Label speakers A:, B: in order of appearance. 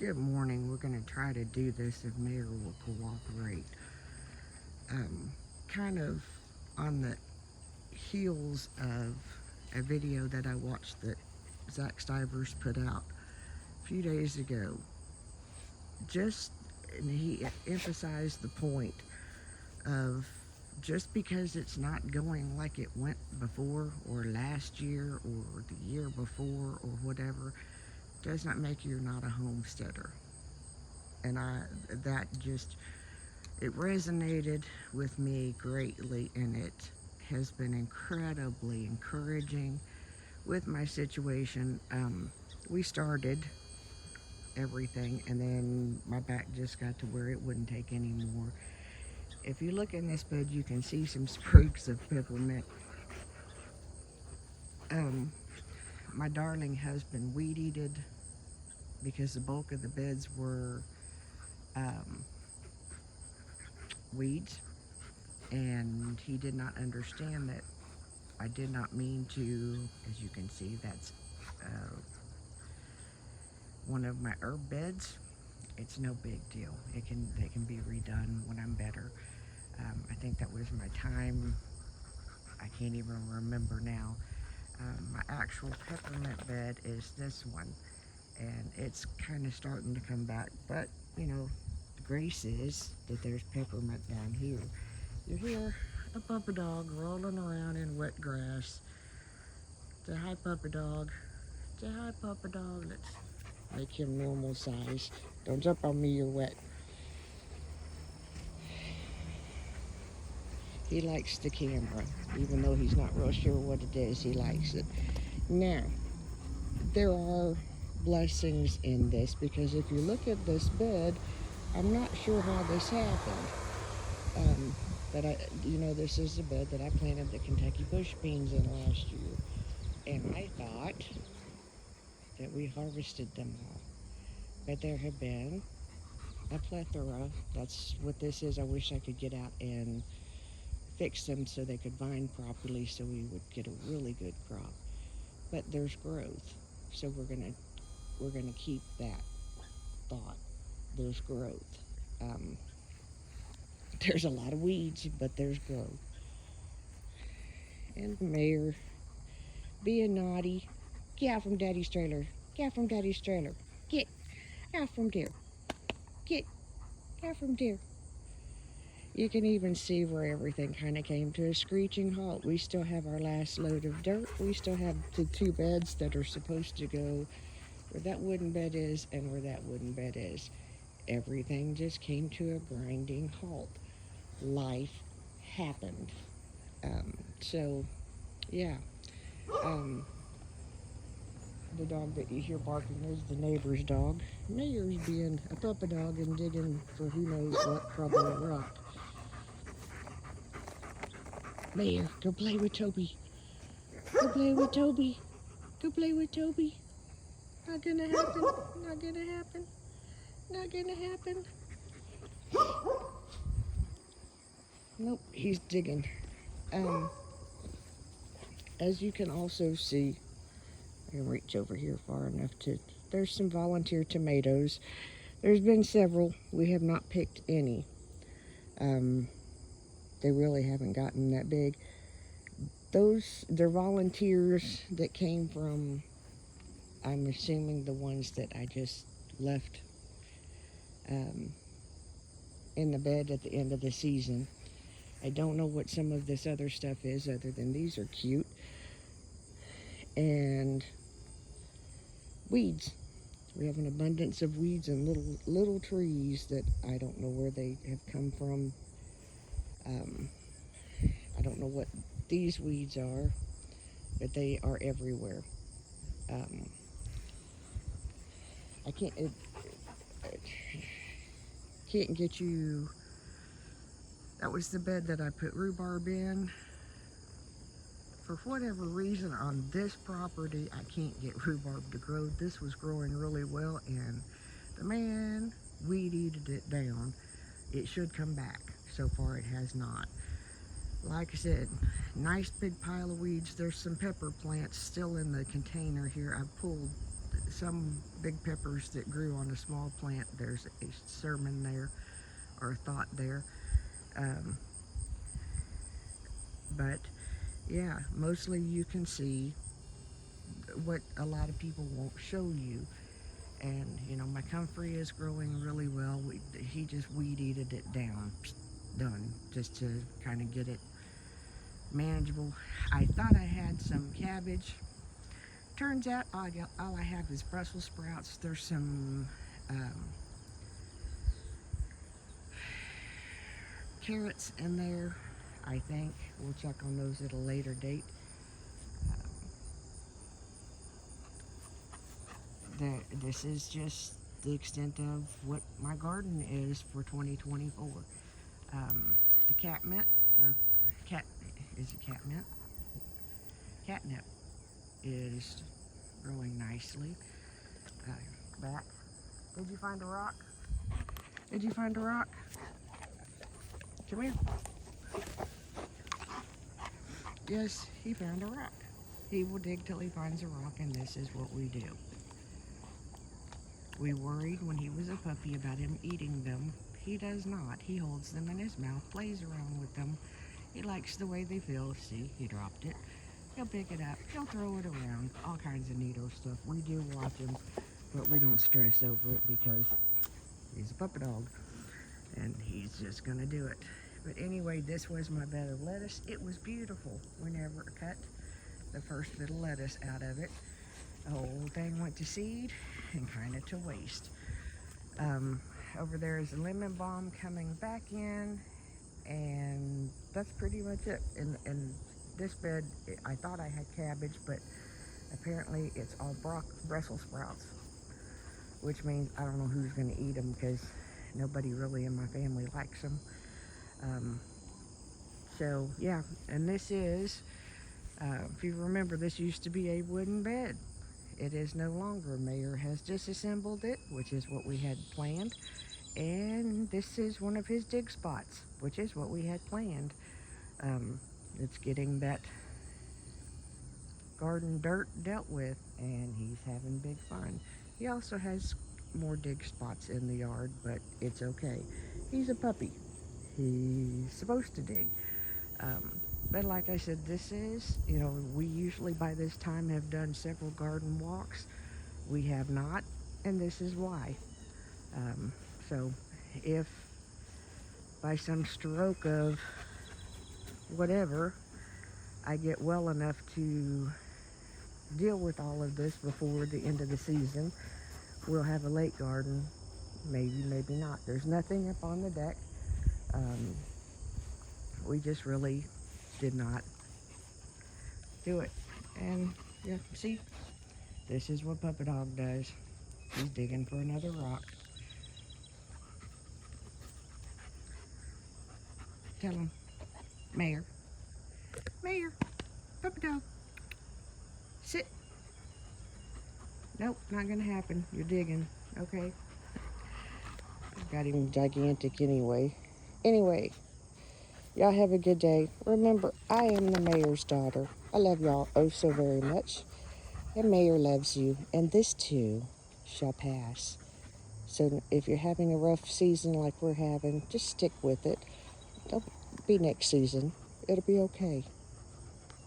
A: Good morning. We're going to try to do this if Mayor will cooperate. Um, Kind of on the heels of a video that I watched that Zach Stivers put out a few days ago. And he emphasized the point of just because it's not going like it went before or last year or the year before or whatever does not make you not a homesteader. And that just it resonated with me greatly, and it has been incredibly encouraging with my situation. We started everything, and then my back just got to where it wouldn't take anymore. If you look in this bed, you can see some sprigs of peppermint. Um, my darling husband weed eated because the bulk of the beds were um, weeds, and he did not understand that I did not mean to. As you can see, that's uh, one of my herb beds. It's no big deal. They can be redone when I'm better. I think that was my time. I can't even remember now. My actual peppermint bed is this one, and it's kind of starting to come back. But the grace is that there's peppermint down here. You hear a puppy dog rolling around in wet grass. Say hi, puppy dog. Say hi, puppy dog. Let's make him normal size. Don't jump on me, you're wet. He likes the camera, even though he's not real sure what it is, he likes it. Now, there are blessings in this, because if you look at this bed, I'm not sure how this happened. But this is the bed that I planted the Kentucky bush beans in last year. And I thought that we harvested them all. But there have been a plethora. That's what this is. I wish I could get out and fix them so they could vine properly so we would get a really good crop. But there's growth. So we're gonna keep that thought. There's growth. Um, there's a lot of weeds, but there's growth. And Mayor being naughty. Get out from Daddy's trailer. Get out from Daddy's trailer. Get out from there. Get out from there. You can even see where everything kind of came to a screeching halt. We still have our last load of dirt. We still have the two beds that are supposed to go where that wooden bed is and where that wooden bed is. Everything just came to a grinding halt. Life happened. So, yeah. Um, the dog that you hear barking is the neighbor's dog. Mayor's being a puppy dog and digging for who knows what, probably a rock. Mayor, go play with Toby. Go play with Toby. Go play with Toby. Not gonna happen. Not gonna happen. Not gonna happen. Nope, he's digging. As you can also see, I can reach over here far enough to, there's some volunteer tomatoes. There's been several. We have not picked any. They really haven't gotten that big. They're volunteers that came from, I'm assuming, the ones that I just left in the bed at the end of the season. I don't know what some of this other stuff is other than these are cute. And weeds. We have an abundance of weeds and little trees that I don't know where they have come from. I don't know what these weeds are, but they are everywhere. I can't get you. That was the bed that I put rhubarb in. For whatever reason, on this property, I can't get rhubarb to grow. This was growing really well, and the man weed-eated it down. It should come back. So far, it has not. Like I said, nice big pile of weeds. There's some pepper plants still in the container here. I pulled some big peppers that grew on a small plant. There's a sermon there, or a thought there. Um, but yeah, mostly you can see what a lot of people won't show you. And my comfrey is growing really well. He just weed eated it down, done, just to kind of get it manageable. I thought I had some cabbage. Turns out all I have is Brussels sprouts. There's some carrots in there, I think. We'll check on those at a later date. This is just the extent of what my garden is for 2024. The catmint, or is it catmint? Catnip is growing nicely. Back. Did you find a rock? Did you find a rock? Come here. Yes, he found a rock. He will dig till he finds a rock, and this is what we do. We worried when he was a puppy about him eating them. He does not. He holds them in his mouth, plays around with them. He likes the way they feel. See, he dropped it. He'll pick it up. He'll throw it around. All kinds of neato stuff. We do watch him, but we don't stress over it because he's a puppy dog, and he's just going to do it. But anyway, this was my bed of lettuce. It was beautiful. We never cut the first bit of lettuce out of it. The whole thing went to seed and kind of to waste. Over there is a lemon balm coming back in, and that's pretty much it. In this bed, I thought I had cabbage, but apparently it's all Brussels sprouts, which means I don't know who's going to eat them because nobody really in my family likes them. So yeah, and this is, if you remember, this used to be a wooden bed. It is no longer. Mayor has disassembled it, which is what we had planned. And this is one of his dig spots, which is what we had planned. It's getting that garden dirt dealt with, and he's having big fun. He also has more dig spots in the yard, but it's okay. He's a puppy. He's supposed to dig. But like I said, this is, we usually by this time have done several garden walks. We have not, and this is why. So if by some stroke of whatever, I get well enough to deal with all of this before the end of the season, we'll have a lake garden. Maybe, maybe not. There's nothing up on the deck. We just really did not do it. And yeah, see, this is what Puppy Dog does. He's digging for another rock. Tell him, Mayor, Puppy Dog, sit. Nope, not gonna happen. You're digging, okay? Got him gigantic anyway. Anyway, y'all have a good day. Remember, I am the mayor's daughter. I love y'all oh so very much. And Mayor loves you. And this too shall pass. So if you're having a rough season like we're having, just stick with it. Don't be next season. It'll be okay.